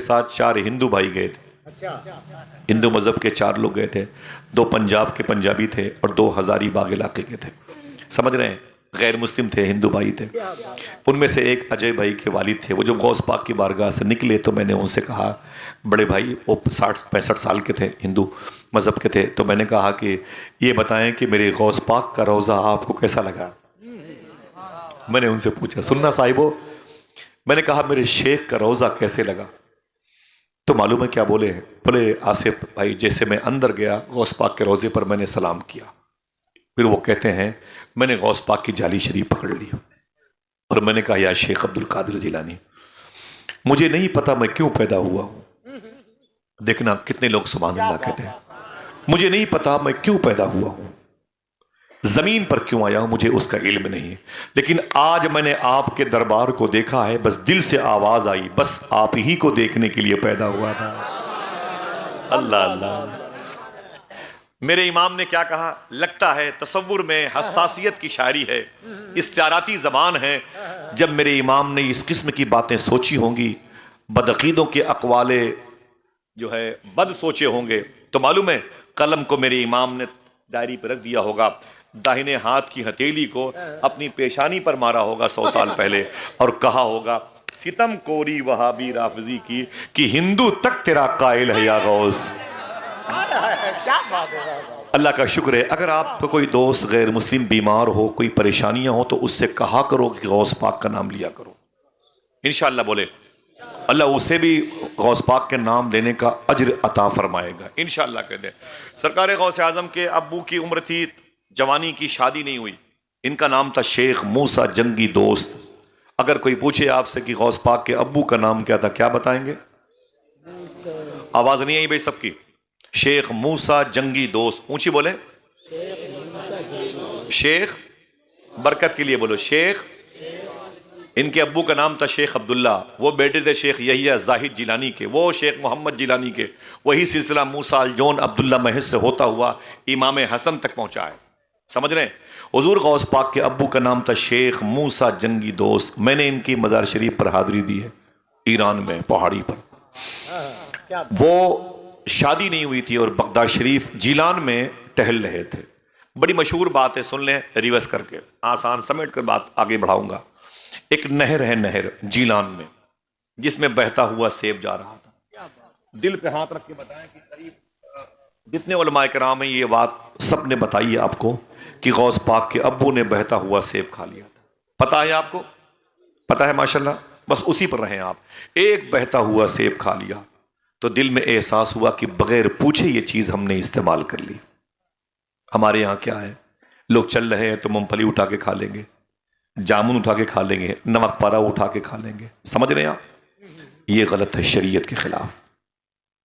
ساتھ 4 ہندو بھائی گئے تھے، ہندو مذہب کے 4 لوگ گئے تھے، 2 پنجاب کے پنجابی تھے اور 2 ہزاری باغ علاقے کے تھے، سمجھ رہے ہیں، غیر مسلم تھے، ہندو بھائی تھے۔ ان میں سے ایک اجے بھائی کے والد تھے، وہ جب غوث پاک کی بارگاہ سے نکلے تو میں نے ان سے کہا، بڑے بھائی وہ 60-65 سال کے تھے، ہندو مذہب کے تھے، تو میں نے کہا کہ یہ بتائیں کہ میرے غوث پاک کا روضہ آپ کو کیسا لگا؟ میں نے ان سے پوچھا، سننا صاحبو، میں نے کہا میرے شیخ کا روضہ کیسے لگا؟ تو معلوم ہے کیا بولے؟ بولے آصف بھائی جیسے میں اندر گیا غوث پاک کے روضے پر میں نے سلام کیا، پھر وہ کہتے ہیں میں نے غوث پاک کی جالی شریف پکڑ لی اور میں نے کہا یا شیخ عبد القادر جیلانی، مجھے نہیں پتا میں کیوں پیدا ہوا ہوں۔ دیکھنا کتنے لوگ سبحان اللہ کہتے ہیں، مجھے نہیں پتا میں کیوں پیدا ہوا ہوں، زمین پر کیوں آیا ہوں، مجھے اس کا علم نہیں، لیکن آج میں نے آپ کے دربار کو دیکھا ہے، بس دل سے آواز آئی، بس آپ ہی کو دیکھنے کے لیے پیدا ہوا تھا۔ اللہ اللہ، میرے امام نے کیا کہا؟ لگتا ہے تصور میں حساسیت کی شاعری ہے، استعاراتی زبان ہے۔ جب میرے امام نے اس قسم کی باتیں سوچی ہوں گی، بدعقیدوں کے اقوال جو ہے بد سوچے ہوں گے، تو معلوم ہے قلم کو میرے امام نے ڈائری پہ رکھ دیا ہوگا، داہنے ہاتھ کی ہتھیلی کو اپنی پیشانی پر مارا ہوگا 100 سال پہلے، اور کہا ہوگا ستم کوری وہابی رافضی کی کہ ہندو تک تیرا قائل ہے یا غوث۔ اللہ کا شکر ہے، اگر آپ کو کوئی دوست غیر مسلم بیمار ہو، کوئی پریشانیاں ہو، تو اس سے کہا کرو کہ غوث پاک کا نام لیا کرو، انشاءاللہ بولے اللہ اسے بھی غوث پاک کے نام لینے کا اجر عطا فرمائے گا، انشاءاللہ کہہ دیں۔ سرکار غوث اعظم کے ابو کی عمر تھی، جوانی کی، شادی نہیں ہوئی، ان کا نام تھا شیخ موسیٰ جنگی دوست۔ اگر کوئی پوچھے آپ سے کہ غوث پاک کے ابو کا نام کیا تھا، کیا بتائیں گے؟ آواز نہیں آئی بھائی سب کی؟ شیخ موسیٰ جنگی دوست، اونچی بولے، شیخ برکت کے لیے بولو شیخ۔ ان کے ابو کا نام تھا شیخ عبداللہ، وہ بیٹے تھے شیخ یحییٰ زاہد جیلانی کے، وہ شیخ محمد جیلانی کے، وہی سلسلہ موسیٰ الجون عبداللہ محض سے ہوتا ہوا امام حسن تک پہنچا ہے، سمجھ رہے ہیں؟ حضور غوث پاک کے ابو کا نام تھا شیخ موسیٰ جنگی دوست۔ میں نے ان کی مزار شریف پر حاضری دی ہے، ایران میں پہاڑی پر۔ وہ شادی نہیں ہوئی تھی اور بغداد شریف جیلان میں ٹہل رہے تھے۔ بڑی مشہور بات ہے، سن لیں ریورس کر کے، آسان سمیٹ کر بات آگے بڑھاؤں گا۔ ایک نہر ہے، نہر جیلان میں، جس میں بہتا ہوا سیب جا رہا تھا۔ دل پہ ہاتھ رکھ کے بتائیں کہ قریب جتنے علماء کرام ہیں یہ بات سب نے بتائی ہے آپ کو کہ غوث پاک کے ابو نے بہتا ہوا سیب کھا لیا تھا۔ پتہ ہے آپ کو؟ پتہ ہے ماشاءاللہ، بس اسی پر رہیں آپ۔ ایک بہتا ہوا سیب کھا لیا تو دل میں احساس ہوا کہ بغیر پوچھے یہ چیز ہم نے استعمال کر لی۔ ہمارے یہاں کیا ہے، لوگ چل رہے ہیں تو مونگ پھلی اٹھا کے کھا لیں گے، جامن اٹھا کے کھا لیں گے، نمک پارا اٹھا کے کھا لیں گے، سمجھ رہے ہیں آپ؟ یہ غلط ہے، شریعت کے خلاف۔